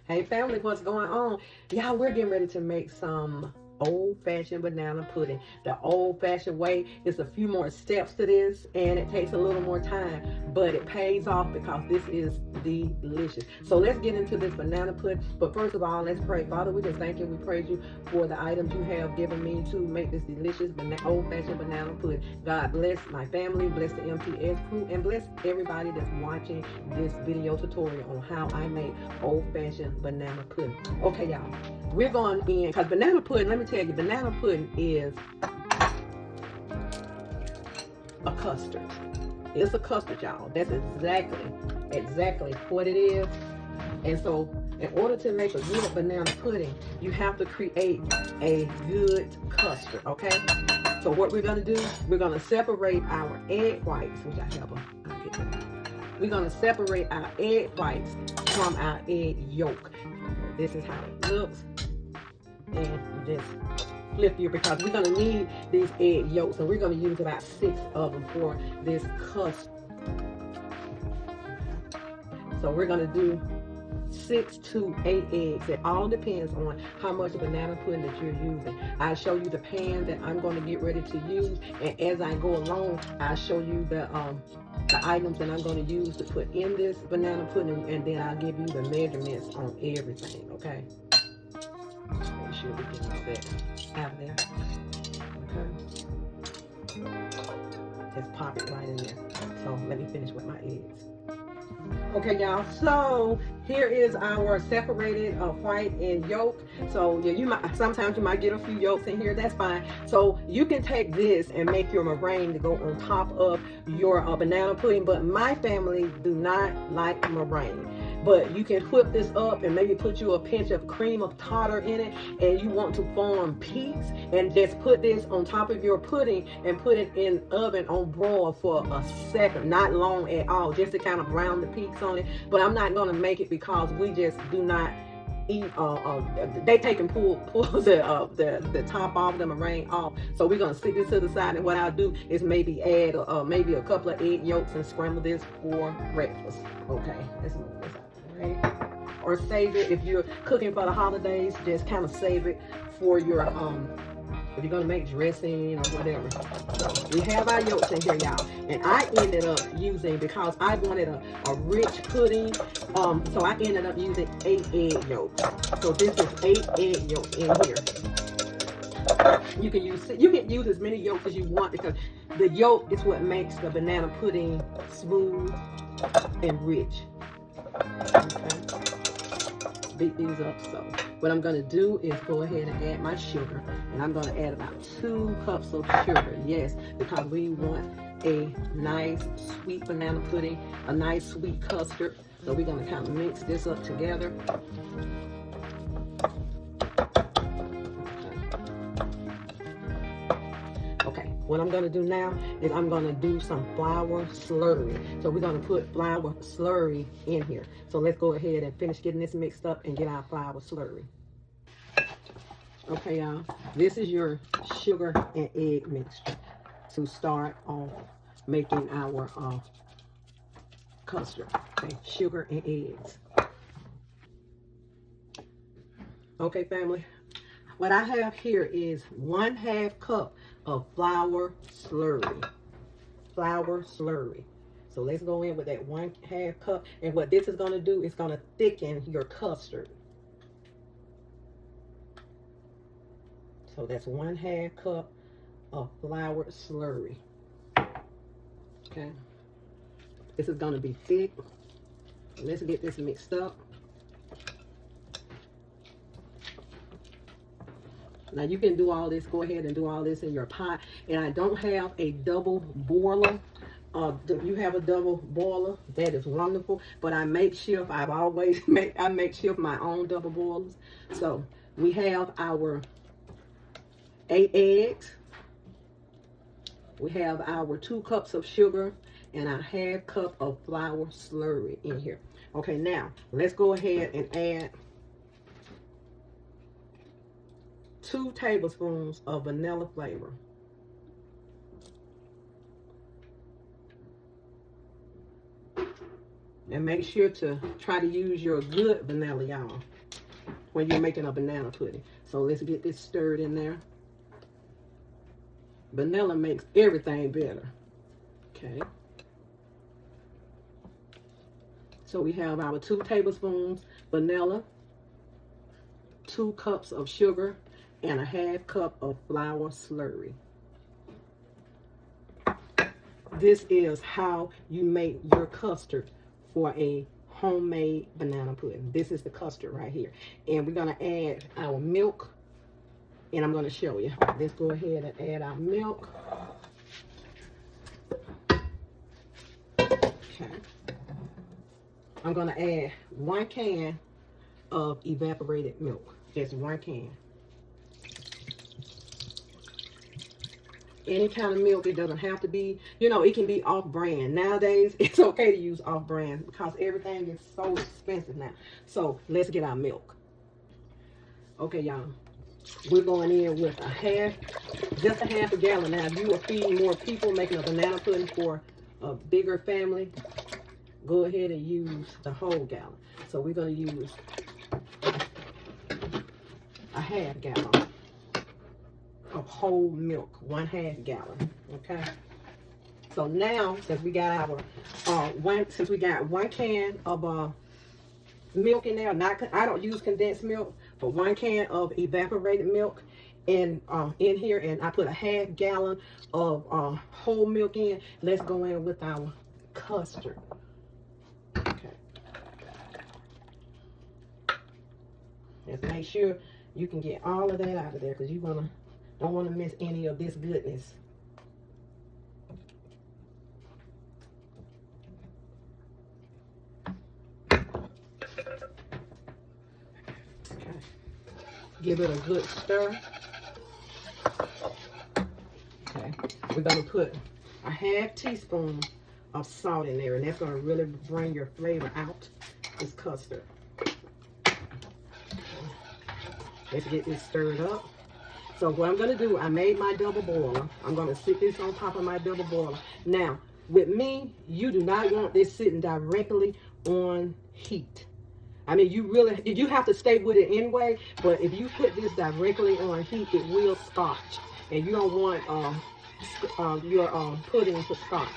Hey family, what's going on? Y'all, we're getting ready to make some old-fashioned banana pudding. The old-fashioned way is a few more steps to this and it takes a little more time, but it pays off because this is delicious. So let's get into this banana pudding. But first of all, let's pray. Father, we just thank you. We praise you for the items you have given me to make this delicious old-fashioned banana pudding. God bless my family, bless the MTS crew, and bless everybody that's watching this video tutorial on how I make old-fashioned banana pudding. Okay, y'all, we're going in because banana pudding, let me tell you, banana pudding is a custard. It's a custard, y'all. That's exactly what it is. And so in order to make a good banana pudding, you have to create a good custard, okay? So what we're gonna do, we're gonna separate our egg whites, which I have I'll get that. We're gonna separate our egg whites from our egg yolk. This is how it looks. And you just flip your, because we're gonna need these egg yolks, and we're gonna use about 6 of them for this custard. So we're gonna do 6 to 8 eggs. It all depends on how much banana pudding that you're using. I'll show you the pan that I'm going to get ready to use, and as I go along, I'll show you the items that I'm going to use to put in this banana pudding, and then I'll give you the measurements on everything. Okay. Make sure we get all that out of there. Okay. Just pop it right in there. So let me finish with my eggs. Okay, y'all, so here is our separated white and yolk. So yeah, sometimes you might get a few yolks in here, that's fine. So you can take this and make your meringue to go on top of your banana pudding, but my family do not like meringue. But you can whip this up and maybe put you a pinch of cream of tartar in it, and you want to form peaks, and just put this on top of your pudding and put it in oven on broil for a second, not long at all, just to kind of brown the peaks on it. But I'm not going to make it because we just do not eat they take and pull the top off, the meringue off. So we're gonna stick this to the side, and what I'll do is maybe add maybe a couple of egg yolks and scramble this for breakfast. Okay, let's move this out. Right. Or save it if you're cooking for the holidays. Just kind of save it for your if you're gonna make dressing or whatever. So we have our yolks in here, y'all, and I ended up using, because I wanted a rich pudding, so I ended up using 8 egg yolks. So this is 8 egg yolks in here. You can use as many yolks as you want, because the yolk is what makes the banana pudding smooth and rich. Okay. Beat these up. So what I'm going to do is go ahead and add my sugar, and I'm going to add about 2 cups of sugar. Yes, because we want a nice sweet banana pudding, a nice sweet custard. So we're going to kind of mix this up together. Okay, what I'm going to do now is I'm going to do some flour slurry. So we're going to put flour slurry in here. So let's go ahead and finish getting this mixed up and get our flour slurry. Okay, y'all, this is your sugar and egg mixture to start off making our custard. Okay, sugar and eggs. Okay, family, what I have here is 1/2 cup of flour slurry. Flour slurry. So let's go in with that 1/2 cup. And what this is going to do is going to thicken your custard. So that's 1/2 cup of flour slurry. Okay. This is going to be thick. Let's get this mixed up. Now you can do all this, go ahead and do all this in your pot. And I don't have a double boiler. You have a double boiler, that is wonderful. But I make shift, I make shift my own double boilers. So we have our 8 eggs. We have our 2 cups of sugar and a 1/2 cup of flour slurry in here. Okay, now let's go ahead and add 2 tablespoons of vanilla flavor. And make sure to try to use your good vanilla, y'all. when you're making a banana pudding. So let's get this stirred in there. Vanilla makes everything better. Okay. So we have our 2 tablespoons vanilla, 2 cups of sugar, and a half cup of flour slurry. This is how you make your custard for a homemade banana pudding. This is the custard right here. And we're going to add our milk, and I'm going to show you. Let's go ahead and add our milk. Okay. I'm going to add 1 can of evaporated milk. Just 1 can. Any kind of milk. It doesn't have to be, you know, it can be off-brand. Nowadays, it's okay to use off-brand because everything is so expensive now. So let's get our milk. Okay, y'all. We're going in with just a half a gallon. Now, if you are feeding more people, making a banana pudding for a bigger family, go ahead and use the whole gallon. So we're going to use a half gallon of whole milk, 1/2 gallon. Okay. So now, since we got our 1 can of milk in there, I don't use condensed milk, but 1 can of evaporated milk in here, and I put a half gallon of whole milk in. Let's go in with our custard. Okay. Let's make sure you can get all of that out of there, because you don't want to miss any of this goodness. Okay. Give it a good stir. Okay. We're going to put a half teaspoon of salt in there, and that's going to really bring your flavor out, this custard. Let's get this stirred up. So what I'm going to do, I made my double boiler. I'm going to sit this on top of my double boiler. Now, with me, you do not want this sitting directly on heat. I mean, you have to stay with it anyway, but if you put this directly on heat, it will scotch. And you don't want your pudding to scotch.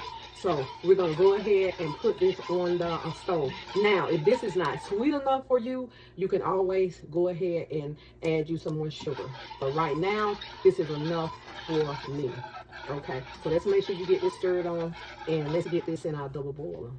So we're going to go ahead and put this on the stove. Now, if this is not sweet enough for you, you can always go ahead and add you some more sugar. But right now, this is enough for me. Okay, so let's make sure you get this stirred on, and let's get this in our double boiler.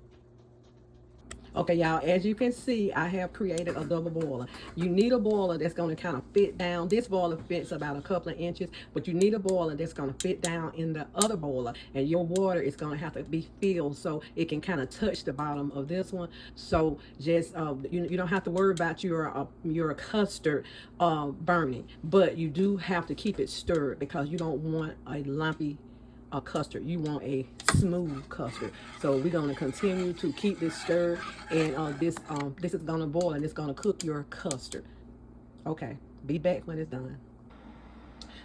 Okay, y'all, as you can see, I have created a double boiler. You need a boiler that's going to kind of fit down. This boiler fits about a couple of inches, but you need a boiler that's going to fit down in the other boiler, and your water is going to have to be filled so it can kind of touch the bottom of this one. So just you don't have to worry about your custard burning, but you do have to keep it stirred because you don't want a lumpy custard. You want a smooth custard. So we're going to continue to keep this stirred, and this is going to boil, and it's going to cook your custard. Okay, be back when it's done.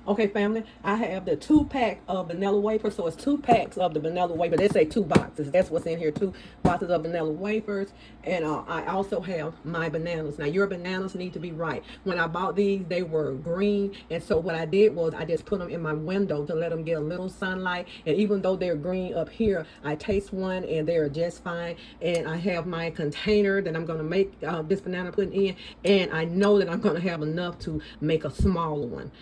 Okay, family, I have the 2-pack of vanilla wafers. So it's 2 packs of the vanilla wafer. They say 2 boxes. That's what's in here, 2 boxes of vanilla wafers. And I also have my bananas. Now, your bananas need to be right. When I bought these, they were green. And so what I did was I just put them in my window to let them get a little sunlight. And even though they're green up here, I taste one and they're just fine. And I have my container that I'm going to make this banana pudding in. And I know that I'm going to have enough to make a smaller one.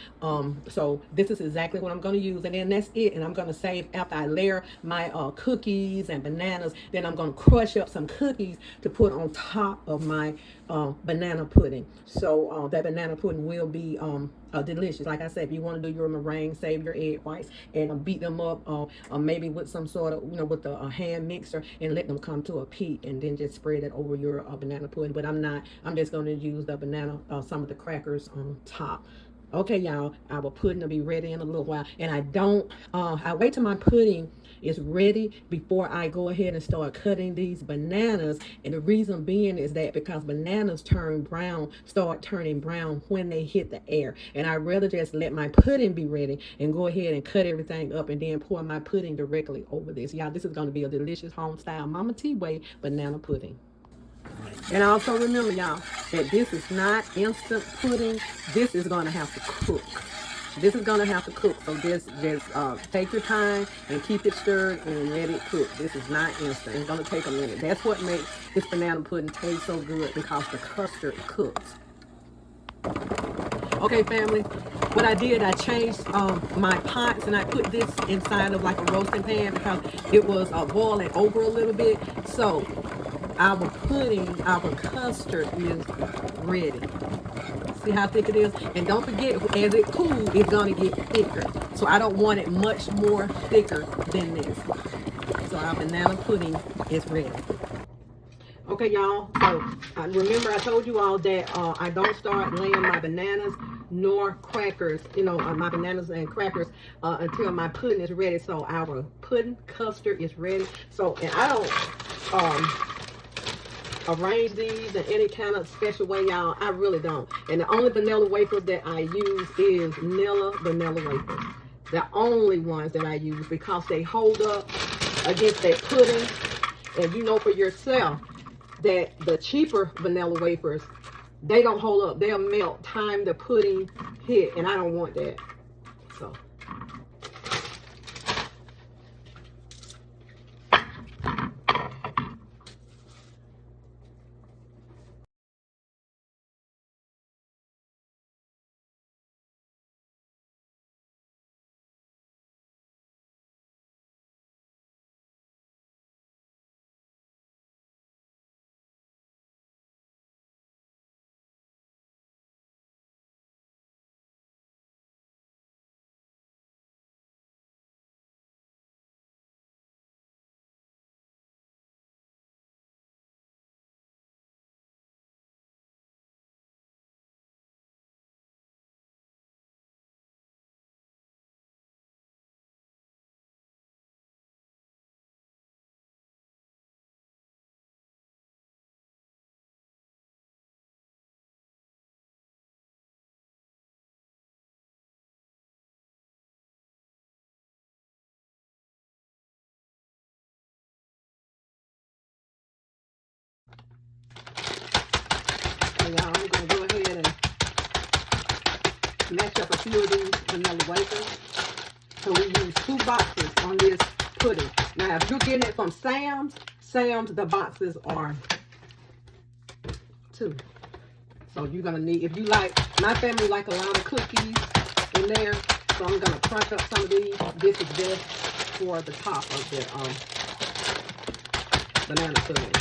So this is exactly what I'm going to use, and then that's it. And I'm going to save, after I layer my cookies and bananas, then I'm going to crush up some cookies to put on top of my banana pudding. So that banana pudding will be delicious. Like I said, if you want to do your meringue, save your egg whites and beat them up maybe with some sort of, with a hand mixer, and let them come to a peak, and then just spread it over your banana pudding. But I'm just going to use the banana, some of the crackers on top. Okay, y'all, our pudding will be ready in a little while. And I wait till my pudding is ready before I go ahead and start cutting these bananas. And the reason being is that because bananas start turning brown when they hit the air. And I'd rather just let my pudding be ready and go ahead and cut everything up and then pour my pudding directly over this. Y'all, this is going to be a delicious home-style Mama T way banana pudding. And also remember, y'all, that this is not instant pudding. This is going to have to cook. This is going to have to cook. So just take your time and keep it stirred and let it cook. This is not instant. It's going to take a minute. That's what makes this banana pudding taste so good, because the custard cooks. Okay, family, what I did, I changed my pots, and I put this inside of like a roasting pan because it was boiling over a little bit. So our pudding, our custard is ready. See how thick it is? And don't forget, as it cools, it's gonna get thicker. So I don't want it much more thicker than this. So our banana pudding is ready. Okay, y'all, so remember I told you all that I don't start laying my bananas nor crackers, my bananas and crackers until my pudding is ready. So our pudding custard is ready. So, and I don't arrange these in any kind of special way, y'all. I really don't. And the only vanilla wafer that I use is Nilla vanilla wafers. The only ones that I use, because they hold up against that pudding. And you know for yourself that the cheaper vanilla wafers, they don't hold up. They'll melt time the pudding hit, and I don't want that. So y'all, I'm gonna go ahead and match up a few of these vanilla wafers. So we use 2 boxes on this pudding. Now, if you're getting it from Sam's, the boxes are 2. So you're gonna need, if you like, my family like a lot of cookies in there, so I'm gonna crunch up some of these. This is just for the top of the banana pudding.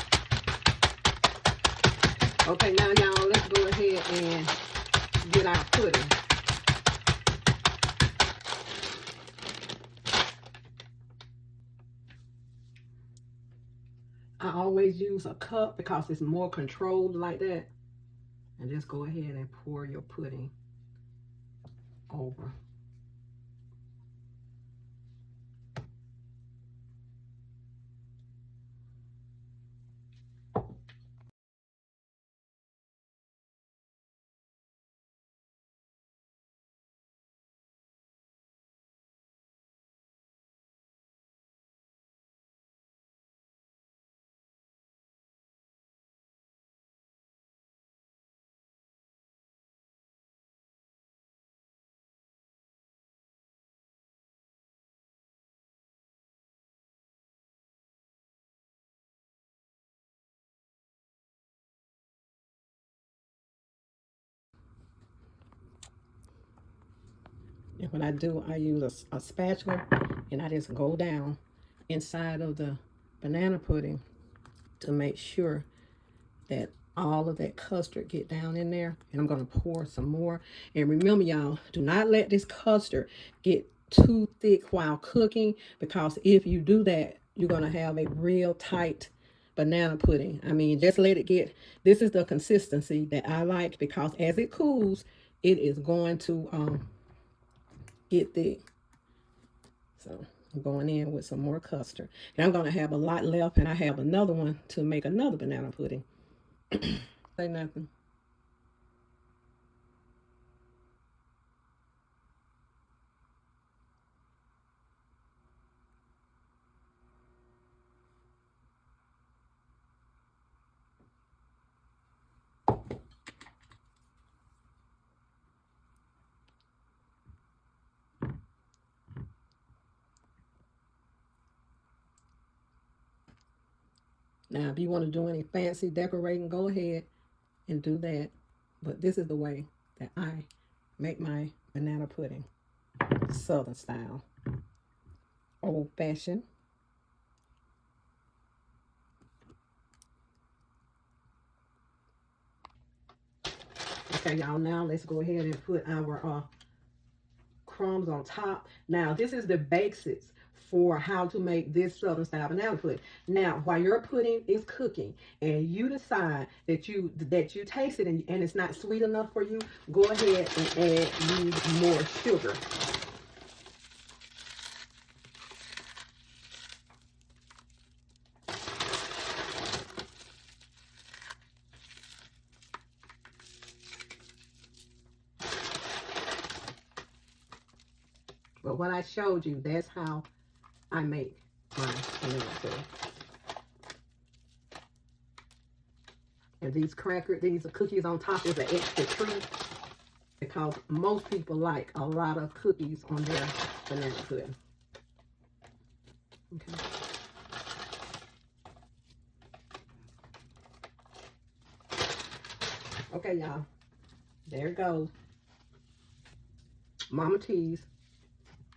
Okay, now y'all, let's go ahead and get our pudding. I always use a cup because it's more controlled like that. And just go ahead and pour your pudding over. And what I do, I use a spatula, and I just go down inside of the banana pudding to make sure that all of that custard get down in there. And I'm going to pour some more. And remember, y'all, do not let this custard get too thick while cooking, because if you do that, you're going to have a real tight banana pudding. I mean, just let it get, this is the consistency that I like, because as it cools, it is going to get thick. So I'm going in with some more custard. And I'm going to have a lot left, and I have another one to make another banana pudding. Say nothing. Now, if you want to do any fancy decorating, go ahead and do that. But this is the way that I make my banana pudding, Southern style, old fashioned. Okay, y'all, now let's go ahead and put our crumbs on top. Now, this is the basics for how to make this Southern style banana pudding. Now, while your pudding is cooking and you decide that you taste it and it's not sweet enough for you, go ahead and use more sugar. But what I showed you, that's how I make my banana pudding. And these cookies on top is an extra treat because most people like a lot of cookies on their banana pudding. Okay. Okay, y'all. There it goes. Mama T's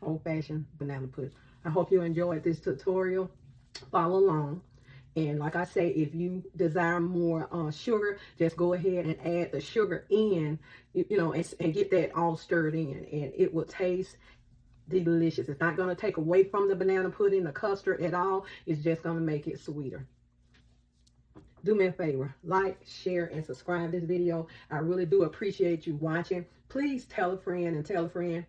old-fashioned banana pudding. I hope you enjoyed this tutorial. Follow along. And like I say, if you desire more sugar, just go ahead and add the sugar in, and get that all stirred in. And it will taste delicious. It's not going to take away from the banana pudding, the custard at all. It's just going to make it sweeter. Do me a favor, like, share, and subscribe this video. I really do appreciate you watching. Please tell a friend and tell a friend.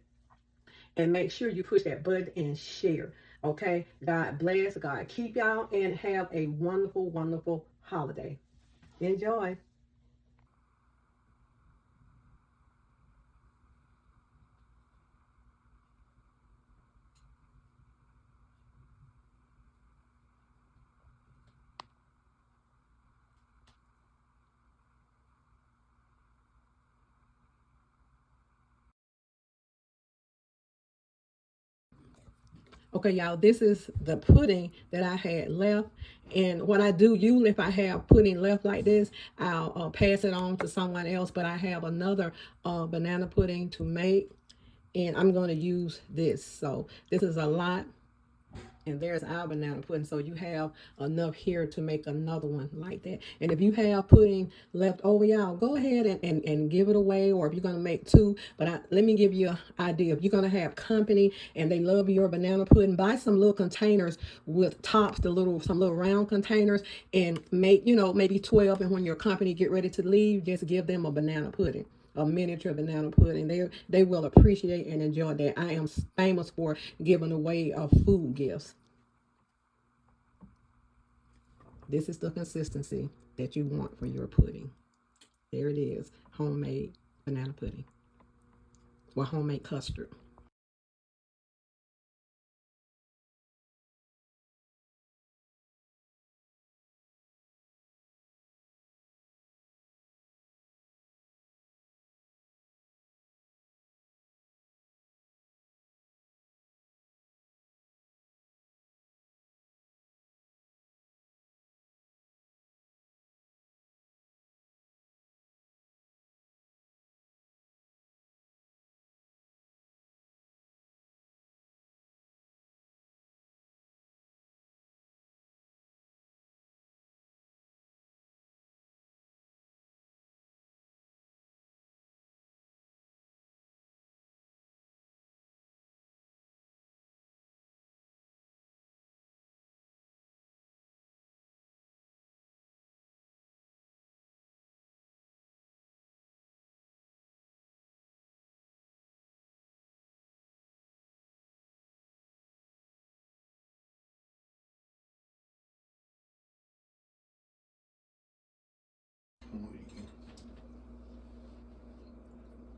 And make sure you push that button and share. Okay? God bless. God keep y'all. And have a wonderful, wonderful holiday. Enjoy. Okay, y'all, this is the pudding that I had left. And what I do, usually if I have pudding left like this, I'll pass it on to someone else. But I have another banana pudding to make, and I'm going to use this. So this is a lot. And there's our banana pudding. So you have enough here to make another one like that. And if you have pudding left over, y'all, go ahead and give it away. Or if you're going to make two. But let me give you an idea. If you're going to have company and they love your banana pudding, buy some little containers with tops, some little round containers, and make, maybe 12. And when your company get ready to leave, just give them a banana pudding, a miniature banana pudding. They will appreciate and enjoy that. I am famous for giving away food gifts. This is the consistency that you want for your pudding. There it is, homemade banana pudding, or homemade custard.